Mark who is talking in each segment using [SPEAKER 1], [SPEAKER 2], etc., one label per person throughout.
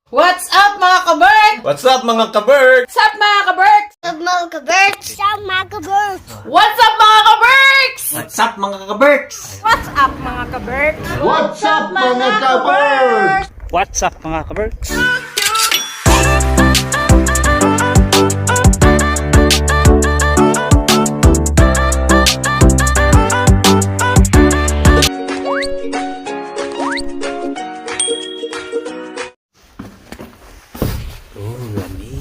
[SPEAKER 1] What's up mga kaberk?
[SPEAKER 2] What's up mga kaberk?
[SPEAKER 1] What's up mga kaberk?
[SPEAKER 3] What's up, mga kaberks?
[SPEAKER 1] What's up mga kaberks?
[SPEAKER 2] What's up mga kaberk?
[SPEAKER 1] What's up mga kaberks?
[SPEAKER 2] What's up mga kaberk?
[SPEAKER 4] What's up mga kaberks?
[SPEAKER 2] Oh, lamig.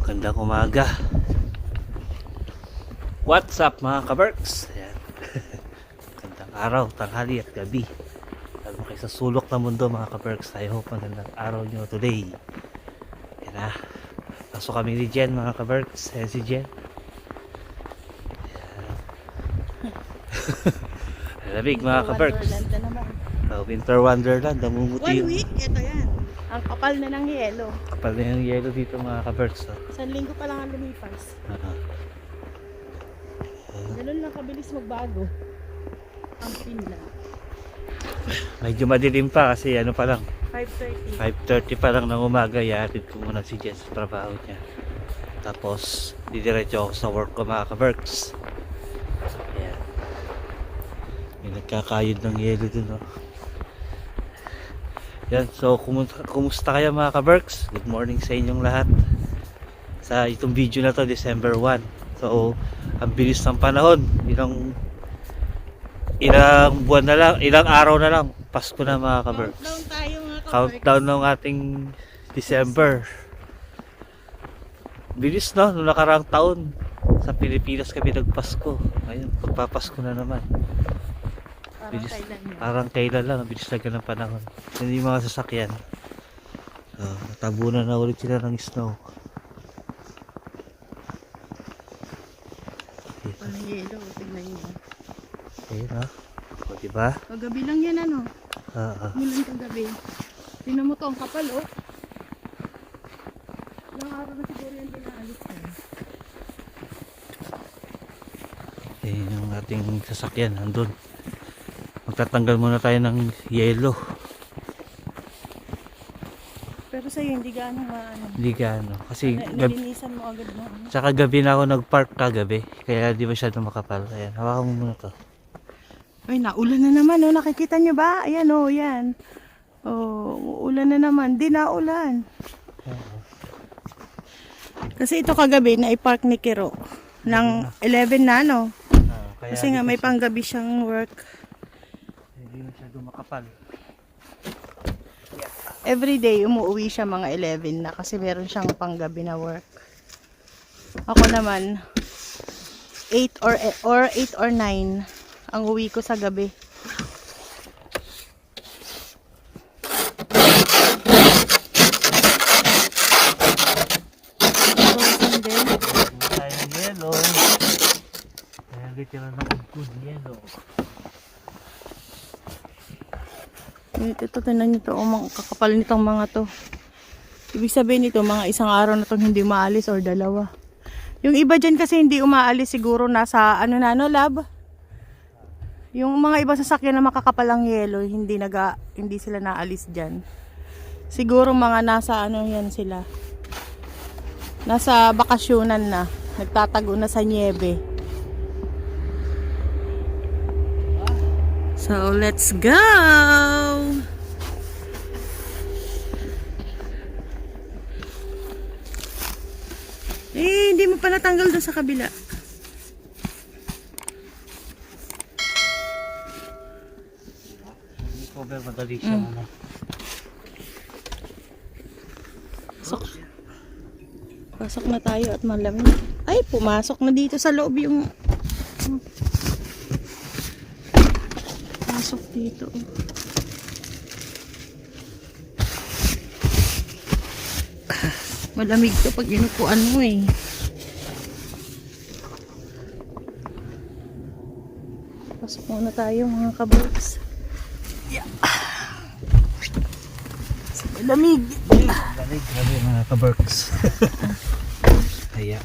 [SPEAKER 2] Magandang umaga. What's up mga kaberks? Ayan. Magandang araw, tanghali at gabi. Lalo kayo sa sulok ng mundo mga kaberks. I hope magandang araw nyo today. Ayan na. Pasok kami ni Jen mga kaberks. Ayan si Jen. Lamig mga kaberks. Winter Wonderland. Namumuti
[SPEAKER 4] 1 week, ito yan. Ang kapal na ng yelo.
[SPEAKER 2] kapal na yung yelo dito mga kaberks.
[SPEAKER 4] Isang linggo pa lang ang lumipas. Ganun lang kabilis magbago. Ang pinla.
[SPEAKER 2] Medyo madilim pa kasi ano pa lang
[SPEAKER 4] 5:30.
[SPEAKER 2] 5:30 pa lang ng umaga. Ihatid ko muna si Jess sa trabaho niya. Tapos didiretso ako sa work ko mga kaberks. Ayan. May nagkakayod ng yelo dun, oh. Yan, so kumusta kayo mga kaberks? Good morning sa inyong lahat. Sa itong video na to, December 1. So, ang bilis ng panahon. Ilang buwan na lang, ilang araw na lang, Pasko na mga kaberks.
[SPEAKER 4] Countdown tayo mga kaberks.
[SPEAKER 2] Countdown ng ating December. Bilis, no? Noong nakaraang taon, sa Pilipinas kami nagpasko. Ngayon, pagpapasko na naman.
[SPEAKER 4] Parang kailan yun.
[SPEAKER 2] Parang kailan lang, ang bilis talaga ng panahon. Hindi yung mga sasakyan. Natabunan na ulit sila ng snow.
[SPEAKER 4] Ang yelo, tignan nyo.
[SPEAKER 2] Ayun, ha? O, diba?
[SPEAKER 4] Kagabi lang yan ano. Mulan kagabi. Tingnan mo to, ang kapal oh. Ilang araw na siguro yan dinaalis ko.
[SPEAKER 2] Ayun yung ating sasakyan, andun. Magtatanggal muna tayo ng yelo.
[SPEAKER 4] Pero sa'yo hindi gaano maano.
[SPEAKER 2] Hindi gaano. Kasi
[SPEAKER 4] Nalinisan mo agad mo. Ano?
[SPEAKER 2] tsaka gabi na ako nag-park kagabi. Kaya di masyadong makapal. Ayan, hawakan mo muna to.
[SPEAKER 4] Ay, naulan na naman oh. Nakikita nyo ba? Ayan oh, yan. Oh, ulan na naman. Di naulan. Kasi ito kagabi na i-park ni Kiro ng 11 na no.
[SPEAKER 2] Kaya
[SPEAKER 4] Kasi nga may panggabi siyang work.
[SPEAKER 2] hindi masyadong makapal.
[SPEAKER 4] Everyday umuwi siya mga 11 na kasi meron siyang panggabi na work. Ako naman 8 or 8 or 9 ang uwi ko sa gabi. Frozen din.
[SPEAKER 2] Tayo ng yelo. Kaya litira ng good yelo.
[SPEAKER 4] Ito, tinan nyo to. Oh, kakapal nitong mga to. Ibig sabihin nito, mga isang araw na itong hindi umaalis or dalawa. Yung iba dyan kasi hindi umaalis siguro nasa, ano na, no, lab? Yung mga iba sasakyan na makakapal ang yelo, hindi sila naalis dyan. Siguro mga nasa, ano yan sila. Nasa bakasyonan na. Nagtatago na sa niebe. So, let's go! Eh, hindi mo pa natanggal doon sa kabila.
[SPEAKER 2] Cover, madali siya muna.
[SPEAKER 4] Pasok na tayo at malamig. Ay, pumasok na dito sa loob yung... Pasok dito. Malamig to pag inupuan mo eh. Pasok muna tayo mga kaberks. Yeah. Malamig.
[SPEAKER 2] Grabe mga kaberks. Kaya.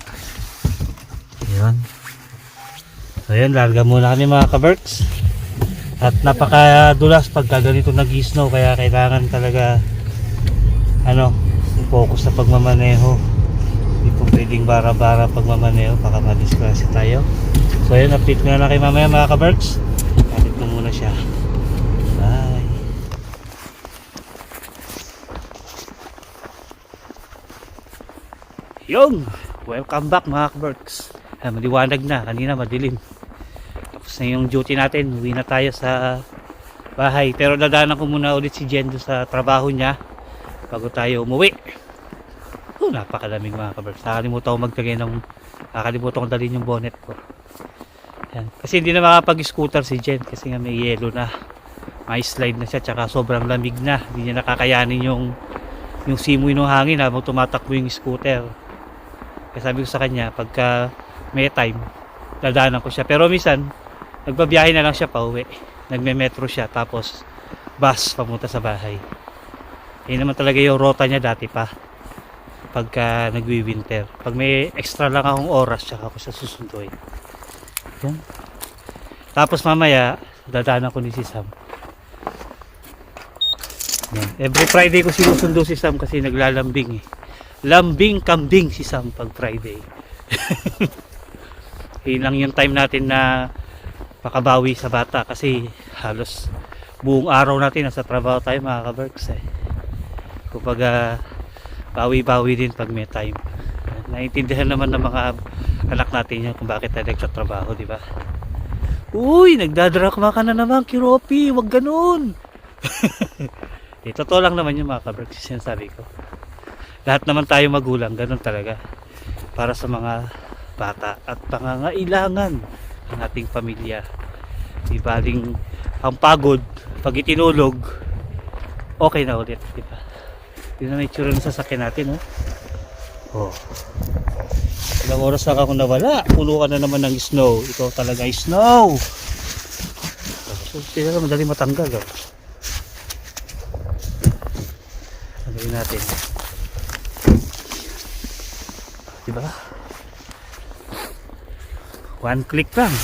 [SPEAKER 2] Ayan. So yun, larga muna kami mga kaberks. At napakadulas pagka ganito nag-snow, kaya kailangan talaga focus sa pagmamaneho. Hindi po pwedeng bara-bara pagmamaneho, baka madisgrasya tayo. So yun, update ko na lang kay mamaya mga kaberks. Update ko muna siya. Bye. Yung, welcome back mga kaberks. Maliwanag na, kanina madilim. Tapos na yung duty natin, uwi na tayo sa bahay. Pero dadaanan ko muna ulit si Jen doon sa trabaho niya bago tayo umuwi. Napakalamig mga kaberks. Nakalimutan ko dalhin yung bonnet ko. Yan. Kasi hindi na makapag-scooter si Jen kasi nga may yelo na. May slide na siya, tsaka sobrang lamig na. Hindi niya nakakayanin yung simoy ng hangin habang tumatakbo yung scooter. Kaya sabi ko sa kanya, pagka may time, dadaanan ko siya. Pero minsan, nagbabiyahe na lang siya pa uwi. Nagme-metro siya, tapos bus pamunta sa bahay. Yun naman talaga yung rota niya dati pa. Pagka nagwi-winter. Pag may extra lang akong oras, tsaka ako siya susunduin. Yan. Tapos mamaya, dadaanan ko ni si Sam. Yan. Every Friday ko sinusundo si Sam kasi naglalambing eh. Lambing kambing si Sam pag Friday. Yun lang yung time natin na pakabawi sa bata kasi halos buong araw natin nasa trabaho tayo mga kaberks eh. Kumbaga bawi-bawi din pag may time. Naiintindihan naman ng mga anak natin yan kung bakit tayo nagtatrabaho, di ba? Uy, nagdadrakma ka na naman, Kiropi, wag ganun. Totoo lang naman yung mga kaberks, sinasabi ko. Lahat naman tayo magulang, ganun talaga. Para sa mga bata at pangangailangan ng ating pamilya. Di baling ang pagod, pag itinulog, okay na ulit, di ba? Yun na may tsura ng sasakyan natin, oh. Ilang oras lang ako nawala. Puno ka na naman ng snow. Ikaw talaga ay snow. So, sila madali matanggal, oh. Tanggalin natin. Diba? One click lang.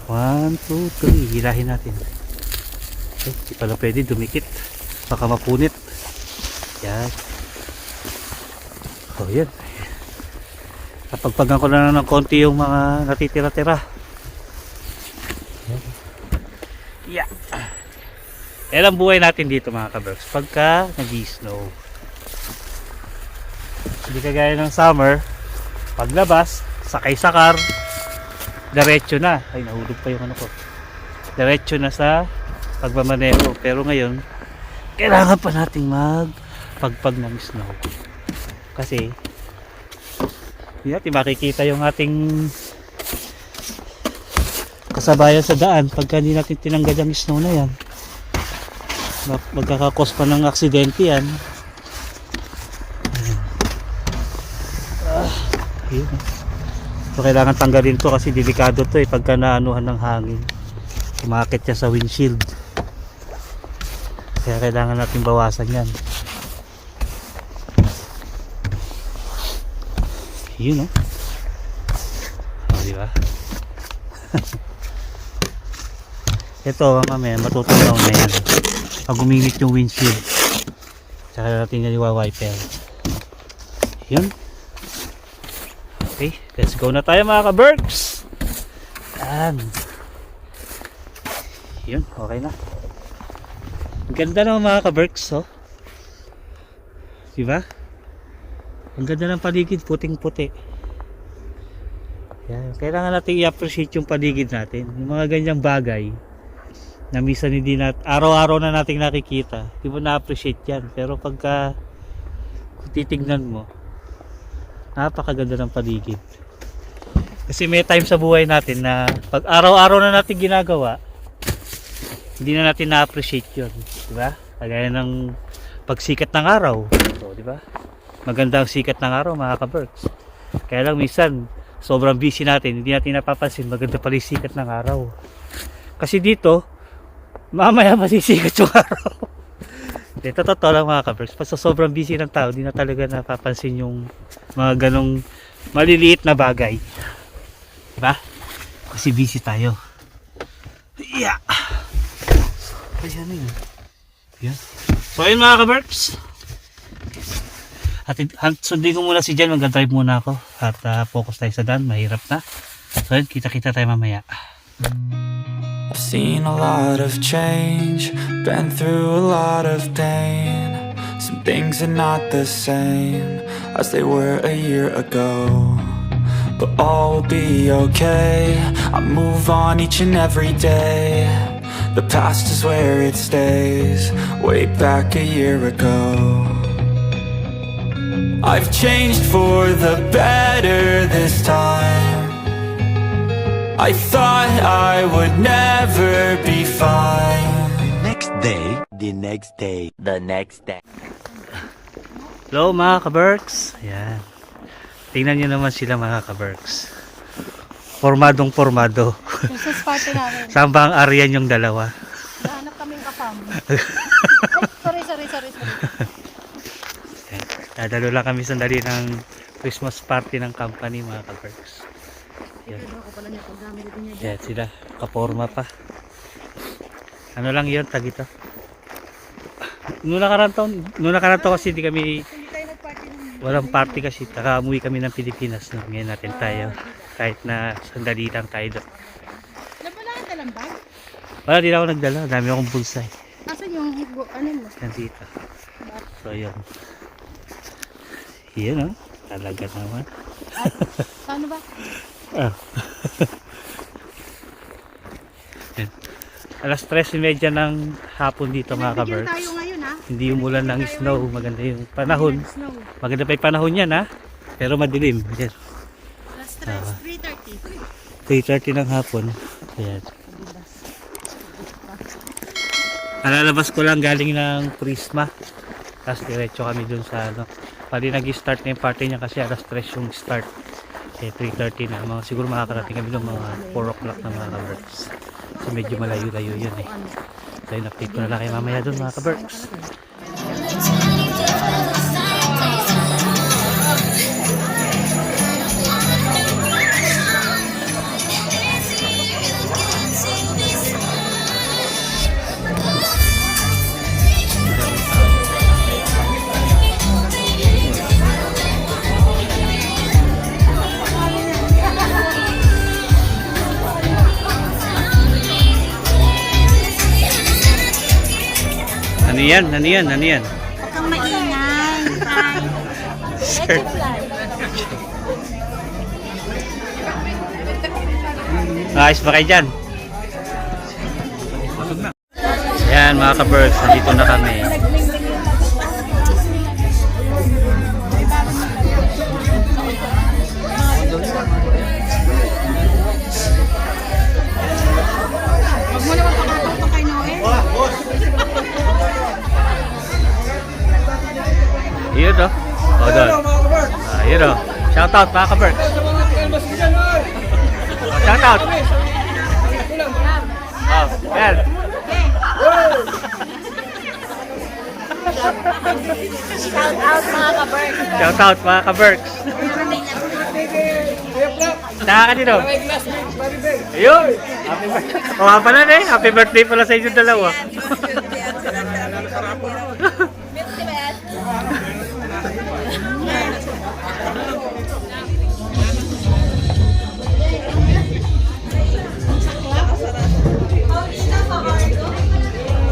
[SPEAKER 2] One, two, three. Hilahin natin. Hindi pala pwede dumikit. Baka mapunit. Yan. So yan. Kapagpagan ko na ng konti yung mga natitira-tira. Yan. Yan ang buhay natin dito mga kaberks pagka nag-snow. Hindi kagaya ng summer, paglabas, sakay sa car, diretso na. Ay, nahulog pa yung ano ko. Diretso na sa pagmamaneho. Pero ngayon, kailangan pa nating magpagpag ng snow. Kasi, hindi natin makikita yung ating kasabayan sa daan pagka hindi natin tinanggad ang snow na yan. Magkakakos pa ng aksidente yan. Ayun. So kailangan tanggalin to kasi delikado to pagka naanuhan ng hangin. Umakit siya sa windshield. Kaya kailangan natin bawasan yan. Yun, diba? Ito mamaya matutunaw na yan pag uminit yung windshield. Tsaka natin yan iwa-wiper. Yun. Okay, let's go na tayo mga ka-berks. Yan. Yun, okay na. Ang ganda ng mga ka-berks, oh. Diba? Ang ganda ng paligid, puting-puti. Yan. Kailangan natin i-appreciate yung paligid natin. Yung mga ganyang bagay na minsan hindi araw-araw na nating nakikita, hindi mo na-appreciate yan. Pero pagka kung titignan mo, napakaganda ng paligid. Kasi may time sa buhay natin na pag araw-araw na natin ginagawa, hindi na natin na-appreciate yun, diba? Kagaya ng pagsikat ng araw, so, diba? Maganda ang sikat ng araw mga ka-berks. Kaya lang minsan sobrang busy natin, hindi natin napapansin maganda pala yung sikat ng araw. Kasi dito mamaya masisikat yung araw. Ito totoo lang mga ka-Berks. Basta sobrang busy ng tao, di na talaga napapansin yung mga ganong maliliit na bagay. Diba? Kasi busy tayo. Yeah. Ayan na yun. Yan. So ayun mga ka-Berks. At sundin ko muna si Jan, mag-drive muna ako. At focus tayo sa daan, mahirap na. So ayun, kita-kita tayo mamaya.
[SPEAKER 5] I've seen a lot of change, been through a lot of pain. Some things are not the same as they were a year ago, but all will be okay. I move on each and every day. The past is where it stays, way back a year ago. I've changed for the better this time. I thought I would never be fine.
[SPEAKER 6] Next day, the next day, the next day.
[SPEAKER 2] Hello mga ka-Berks. Ayan. Tingnan nyo naman sila mga ka-Berks. Formadong formado.
[SPEAKER 4] Sa party namin.
[SPEAKER 2] Saan ba ang Aryan yung dalawa?
[SPEAKER 4] Nahanap kaming kapam. Sorry.
[SPEAKER 2] Dadalo lang kami sandali ng Christmas party ng company mga ka-Berks. Yan. Yan sila, kaporma pa. Ano lang yun, tag ito. Noong nakaraan taon kasi di kami walang party kasi, umuwi kami ng Pilipinas. No? Ngayon natin tayo, kahit na sandali lang tayo doon.
[SPEAKER 4] Nabalaan ka lang ba?
[SPEAKER 2] Wala, di na ako nagdala, dami akong bulsay.
[SPEAKER 4] Asan yung ano mo?
[SPEAKER 2] Nandito. So yun. Yun o, talaga naman.
[SPEAKER 4] Saan ba?
[SPEAKER 2] Ah. Yan. Alas 3:30 ng hapon dito mga ka-Berks.
[SPEAKER 4] tayo ngayon ha?
[SPEAKER 2] Hindi umulan ng snow, maganda yung panahon.
[SPEAKER 4] Snow.
[SPEAKER 2] Maganda pa yung panahon yan ha, pero madilim. Yan.
[SPEAKER 4] Last
[SPEAKER 2] 3:30 ng hapon. Ayan. Alalabas ko lang galing ng Prisma. Tapos diretso kami dun sa ano. Pali nag-start na yung party niya kasi alas 3 yung start. Eh 3:30 na. Siguro makakarating kami doon mga 4 o'clock na mga ka-Berks. So medyo malayo-layo yun eh. So yun, update ko na lang kayo mamaya doon mga ka-Berks. Ano yan?
[SPEAKER 4] Huwag kang maingay.
[SPEAKER 2] Sir. Ayos ba kayo dyan? Ayan mga ka-Berks, nandito na kami.
[SPEAKER 4] Huwag mo naman pakatong kay Noel.
[SPEAKER 2] Yun o. O doon. Yun o. Shoutout mga ka-Berks. Shoutout. Oh, yan. Shoutout mga ka-Berks. Saka ka dito. Ayun. Happy birthday. O nga pala eh. Happy birthday pala sa inyong dalawa.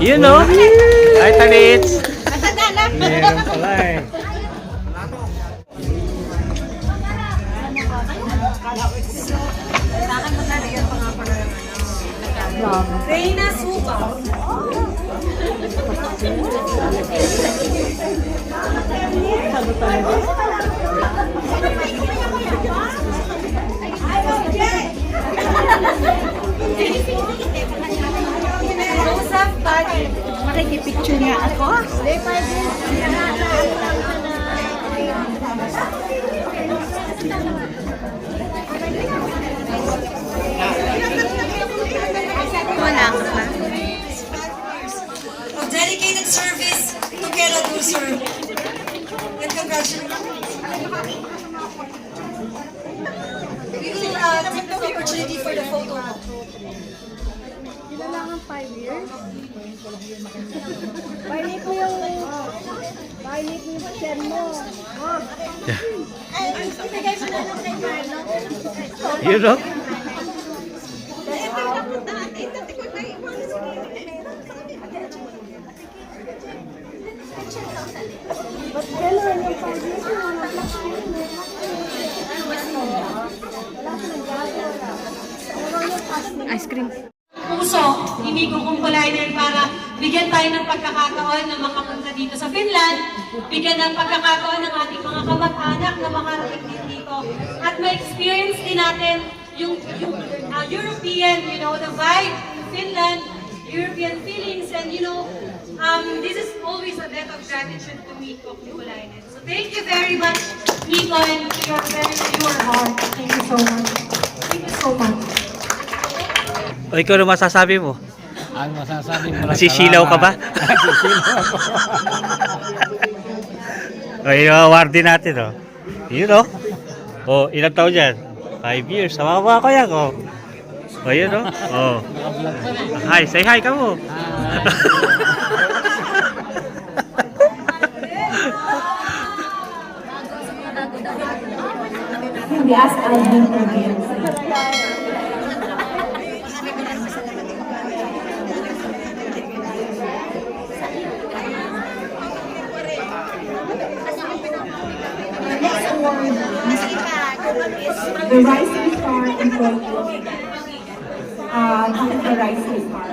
[SPEAKER 2] Yun o. Ay, talits. Meron pala eh.
[SPEAKER 3] Reina Suka. Joseph Tati.
[SPEAKER 4] Makikipicture nga ako.
[SPEAKER 3] Wala ka pa. Of dedicated service to We will take the opportunity for the photo.
[SPEAKER 7] Kailangan 5 years. Violate mo yung chair mo. Ibigay mo na lang kay Marlon.
[SPEAKER 2] You know?
[SPEAKER 7] Ba't gano'n yung 5 years mo?
[SPEAKER 3] Ice cream. Puso, hindi ko kumpulayan para bigyan tayo ng pagkakataon na makapunta dito sa Finland, bigyan ng pagkakataon ng ating mga kamag-anak na makarating din dito, at ma-experience din natin yung European, the vibe in Finland, European feelings, and this is always a debt of gratitude to Miko Kumpulainen. So thank you very much, Miko, and to your very pure heart. Thank you so much. Thank you so much.
[SPEAKER 2] O ikaw na masasabi mo?
[SPEAKER 8] Ang masasabi mo lang
[SPEAKER 2] Nasisilaw ka ba? O yun ang award din natin, oh. Yun, oh. O, ilang taon yan? 5 years. Sama ko yan, oh. O yun, oh. Oh. Hi, say hi ka mo.
[SPEAKER 3] We ask Alvin again.
[SPEAKER 9] The Rising Star in Tokyo. This is the Rising Star.